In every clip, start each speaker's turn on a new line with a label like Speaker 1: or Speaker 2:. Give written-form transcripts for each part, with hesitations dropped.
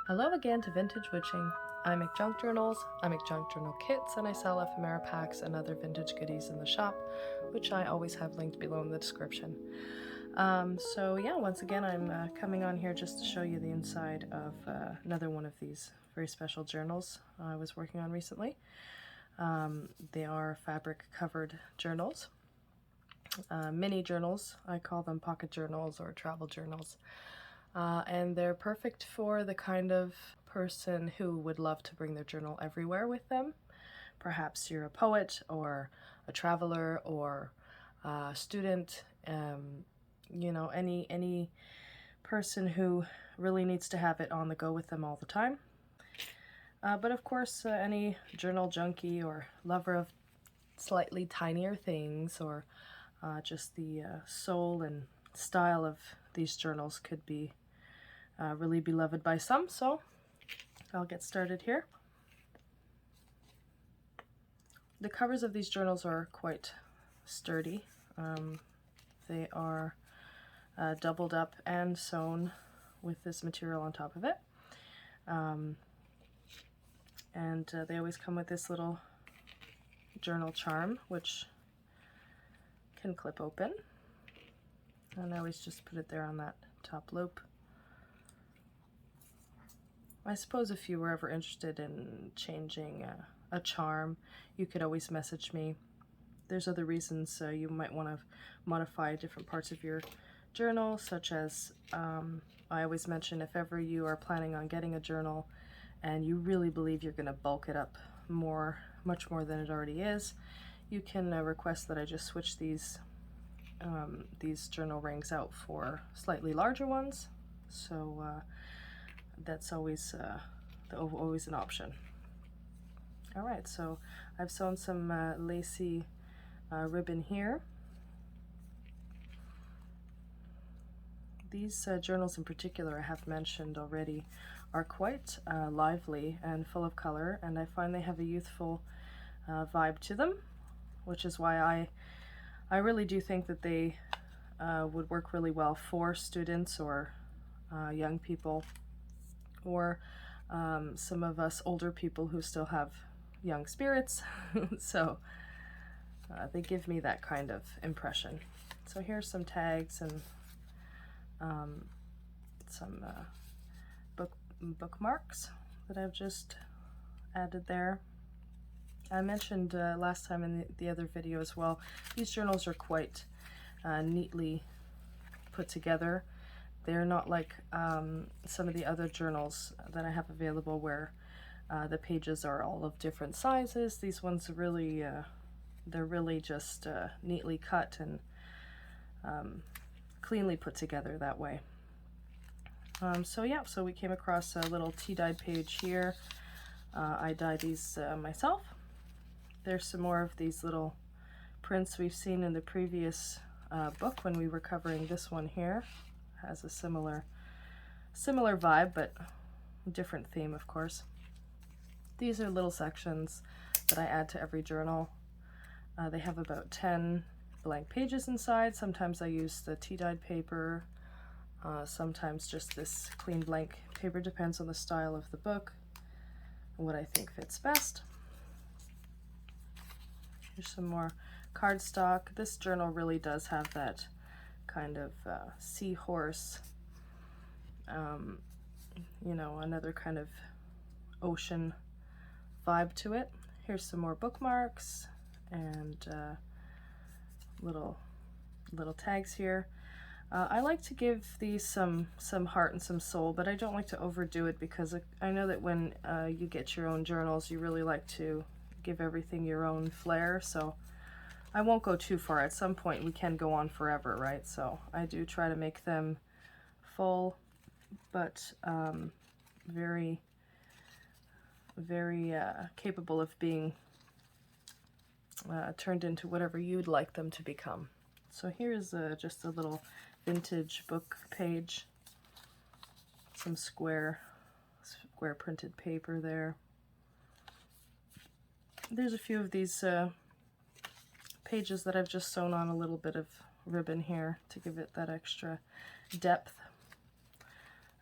Speaker 1: Hello again to Vintage Witching. I make junk journals, I make junk journal kits, and I sell ephemera packs and other vintage goodies in the shop, which I always have linked below in the description. So yeah, once again I'm coming on here just to show you the inside of another one of these very special journals I was working on recently. They are fabric covered journals, mini journals. I call them pocket journals or travel journals. And they're perfect for the kind of person who would love to bring their journal everywhere with them. Perhaps you're a poet or a traveler or a student, you know, any person who really needs to have it on the go with them all the time. But of course, any journal junkie or lover of slightly tinier things, or just the soul and style of these journals could be really beloved by some. So I'll get started here. The covers of these journals are quite sturdy. They are doubled up and sewn with this material on top of it. And they always come with this little journal charm, which can clip open. And I always just put it there on that top loop. I suppose if you were ever interested in changing a charm, you could always message me. There's other reasons you might want to modify different parts of your journal, such as I always mention, if ever you are planning on getting a journal and you really believe you're going to bulk it up much more than it already is, you can request that I just switch these journal rings out for slightly larger ones. So that's always an option. All right, so I've sewn some lacy ribbon here. These journals in particular, I have mentioned already, are quite lively and full of color, and I find they have a youthful vibe to them, which is why I really do think that they would work really well for students or young people, or some of us older people who still have young spirits. So they give me that kind of impression. So here's some tags and some bookmarks that I've just added there. I mentioned last time in the other video as well, these journals are quite neatly put together. They're not like some of the other journals that I have available where the pages are all of different sizes. These ones are really, they're really just neatly cut and cleanly put together that way. So yeah, so we came across a little tea-dyed page here. I dyed these myself. There's some more of these little prints we've seen in the previous book when we were covering this one here. Has a similar vibe, but different theme, of course. These are little sections that I add to every journal. They have about 10 blank pages inside. Sometimes I use the tea-dyed paper, sometimes just this clean blank paper. Depends on the style of the book and what I think fits best. Here's some more cardstock. This journal really does have that kind of seahorse, you know, another kind of ocean vibe to it. Here's some more bookmarks and little tags here. I like to give these some heart and some soul, but I don't like to overdo it, because I know that when you get your own journals, you really like to give everything your own flair. So I won't go too far. At some point we can go on forever, right? So I do try to make them full, but very capable of being turned into whatever you'd like them to become. So here's just a little vintage book page, some square printed paper there. There's a few of these pages that I've just sewn on a little bit of ribbon here to give it that extra depth.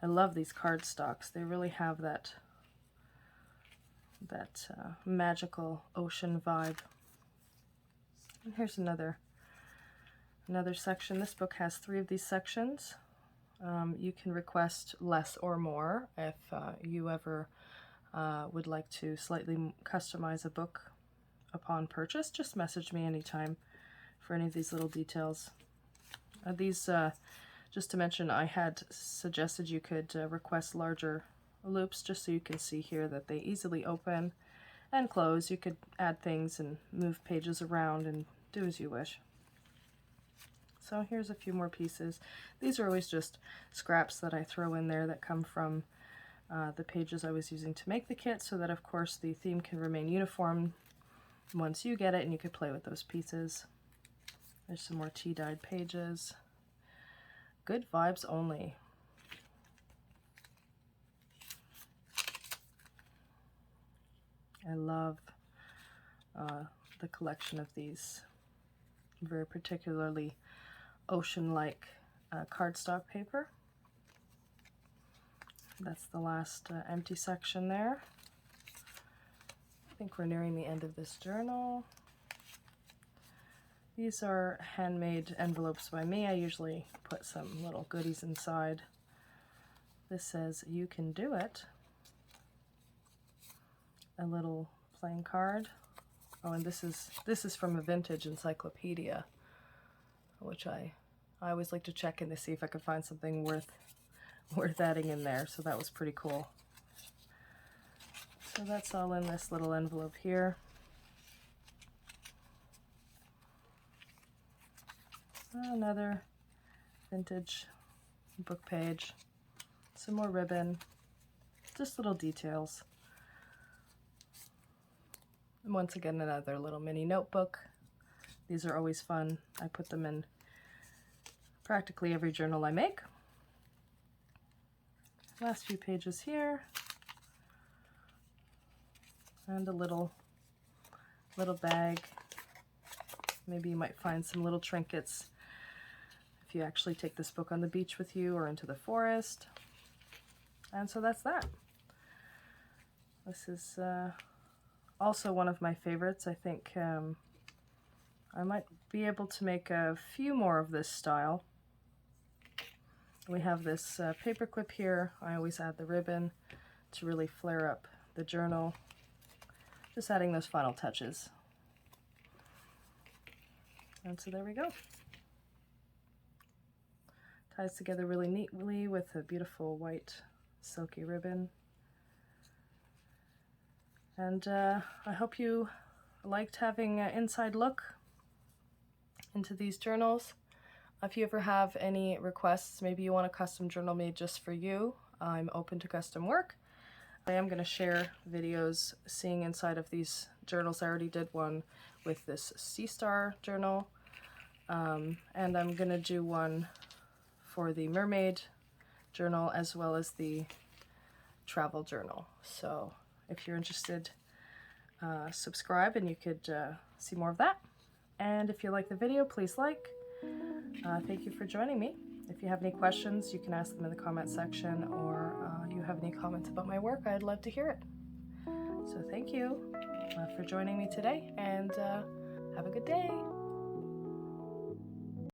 Speaker 1: I love these cardstocks. They really have that magical ocean vibe. And here's another section. This book has 3 of these sections. You can request less or more if you ever would like to slightly customize a book upon purchase. Just message me anytime for any of these little details. These, just to mention, I had suggested you could request larger loops just so you can see here that they easily open and close. You could add things and move pages around and do as you wish. So here's a few more pieces. These are always just scraps that I throw in there that come from the pages I was using to make the kit, so that of course the theme can remain uniform once you get it and you could play with those pieces. There's some more tea-dyed pages. Good vibes only. I love the collection of these, very particularly ocean-like cardstock paper. That's the last empty section there. I think we're nearing the end of this journal. These are handmade envelopes by me. I usually put some little goodies inside. This says, "You can do it." A little playing card. Oh, and this is from a vintage encyclopedia, which I always like to check in to see if I could find something worth adding in there. So that was pretty cool. So that's all in this little envelope here. Another vintage book page, some more ribbon, just little details. And once again, another little mini notebook. These are always fun. I put them in practically every journal I make. Last few pages here. And a little bag. Maybe you might find some little trinkets if you actually take this book on the beach with you or into the forest. And so that's that. This is also one of my favorites. I think I might be able to make a few more of this style. We have this paper clip here. I always add the ribbon to really flare up the journal. Just adding those final touches. And so there we go. Ties together really neatly with a beautiful white silky ribbon. And I hope you liked having an inside look into these journals. If you ever have any requests, maybe you want a custom journal made just for you, I'm open to custom work. I am going to share videos seeing inside of these journals. I already did one with this Sea Star journal, and I'm going to do one for the mermaid journal as well as the travel journal. So if you're interested, subscribe and you could see more of that. And if you like the video, please like. Thank you for joining me. If you have any questions, you can ask them in the comment section, or you have any comments about my work, I'd love to hear it. So thank you for joining me today, and have a good day.